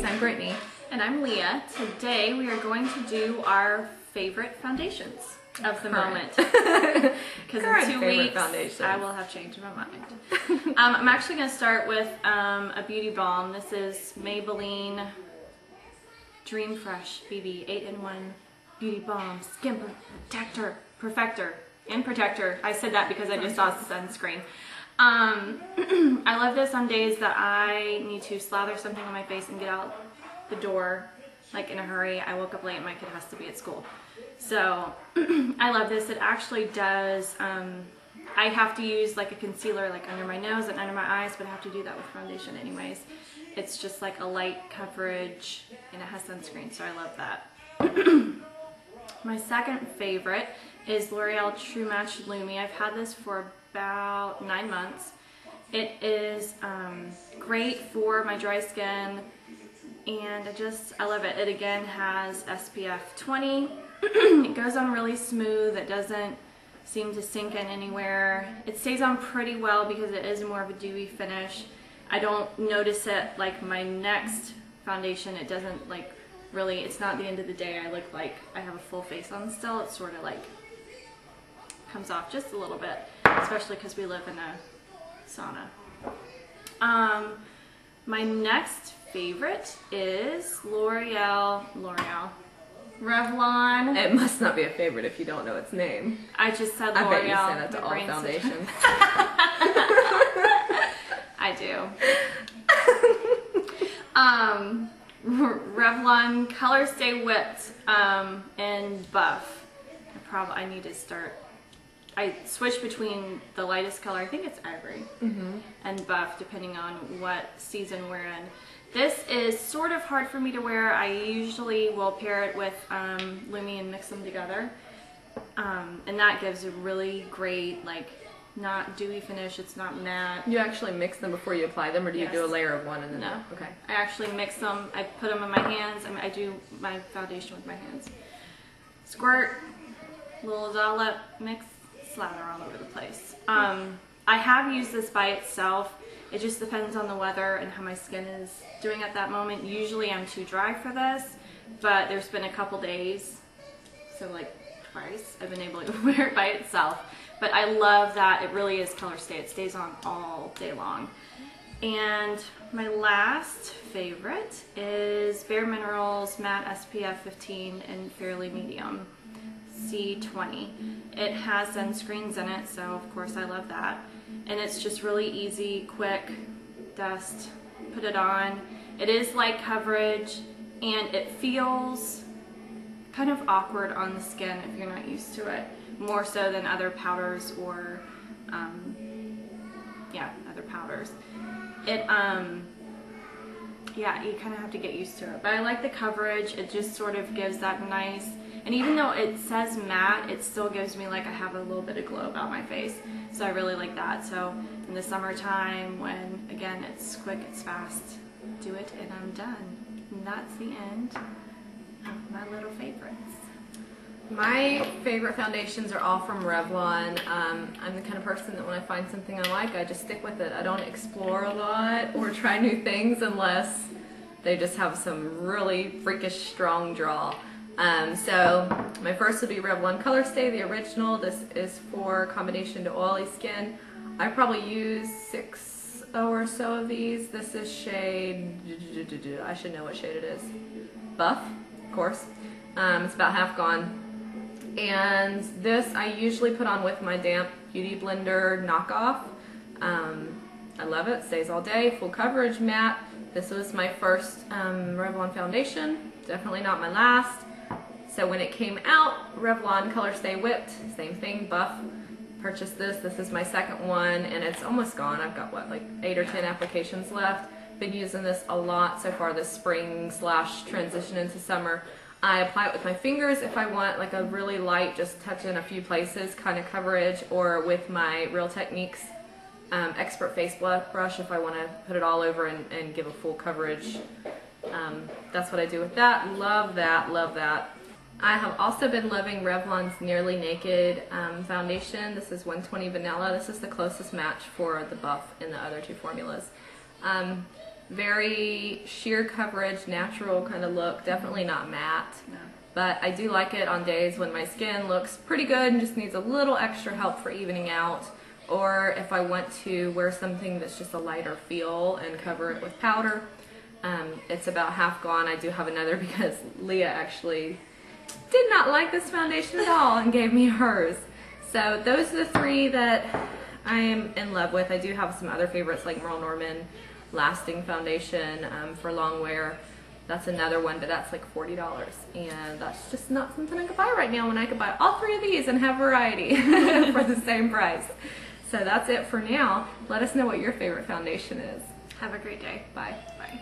ladies, I'm Brittany. And I'm Leah. Today we are going to do our favorite foundations of the moment. Because in 2 weeks I will have changed my mind. I'm actually going to start with a beauty balm. This is Maybelline Dream Fresh BB 8-in-1 Beauty Balm Skin Perfector. I said that because I just saw sunscreen. I love this on days that I need to slather something on my face and get out the door like in a hurry. I woke up late and my kid has to be at school. So I love this. It actually does, I have to use like a concealer like under my nose and under my eyes, but I have to do that with foundation anyways. It's just like a light coverage and it has sunscreen, so I love that. My second favorite is L'Oreal True Match Lumi. I've had this for about 9 months. It is great for my dry skin and I love it. It again has SPF 20. It goes on really smooth. It doesn't seem to sink in anywhere. It stays on pretty well because it is more of a dewy finish. I don't notice it like my next foundation. It doesn't like really, it's not the end of the day. I look like I have a full face on still. It sort of like comes off just a little bit, especially because we live in a sauna. My next favorite is Revlon. It must not be a favorite if you don't know its name. I just said L'Oreal. I bet you say that to all foundations. I do. Revlon Colorstay Whipped in Buff. I need to start. I switch between the lightest color, I think it's Ivory, and Buff, depending on what season we're in. This is sort of hard for me to wear. I usually will pair it with Lumi and mix them together. And that gives a really great, like, not dewy finish, it's not matte. You actually mix them before you apply them, or do you do a layer of one and then? No. Okay. I actually mix them, I put them in my hands, I do my foundation with my hands. Squirt, little dollop, mix, slather all over the place. I have used this by itself. It just depends on the weather and how my skin is doing at that moment. Usually I'm too dry for this, but there's been a couple days, so like twice, I've been able to wear it by itself. But I love that it really is Colorstay. It stays on all day long. And my last favorite is Bare Minerals Matte SPF 15 in Fairly Medium C20. It has sunscreens in it, so of course I love that. And it's just really easy, quick, dust, put it on. It is light coverage and it feels kind of awkward on the skin if you're not used to it, more so than other powders or other powders. It yeah, you kind of have to get used to it, but I like the coverage. It just sort of gives that nice, and even though it says matte, it still gives me like I have a little bit of glow about my face, so I really like that. So in the summertime, when again it's quick, it's fast, do it and I'm done. And that's the end of my little favorites. My favorite foundations are all from Revlon. I'm the kind of person that when I find something I like, I just stick with it. I don't explore a lot or try new things unless they just have some really freakish strong draw. So my first would be Revlon Colorstay, the original. This is for combination to oily skin. I probably use 6 or so of these. This is shade, I should know what shade it is. Buff, of course. It's about half gone. And this I usually put on with my damp Beauty Blender knockoff. I love it, stays all day, full coverage, matte. This was my first Revlon foundation, definitely not my last. So when it came out, Revlon Colorstay Whipped, same thing, Buff. Purchased this, this is my second one, and it's almost gone. I've got what, like 8 or 10 applications left. Been using this a lot so far this spring / transition into summer. I apply it with my fingers if I want like a really light, just touch in a few places kind of coverage, or with my Real Techniques Expert Face Brush if I want to put it all over and give a full coverage. That's what I do with that. Love that, love that. I have also been loving Revlon's Nearly Naked foundation. This is 120 Vanilla. This is the closest match for the Buff in the other two formulas. Very sheer coverage, natural kind of look. Definitely not matte. No. But I do like it on days when my skin looks pretty good and just needs a little extra help for evening out. Or if I want to wear something that's just a lighter feel and cover it with powder. It's about half gone. I do have another because Leah actually did not like this foundation at all and gave me hers. So those are the three that I am in love with. I do have some other favorites like Merle Norman Lasting Foundation for long wear. That's another one, but that's like $40. And that's just not something I could buy right now when I could buy all three of these and have variety for the same price. So that's it for now. Let us know what your favorite foundation is. Have a great day. Bye. Bye.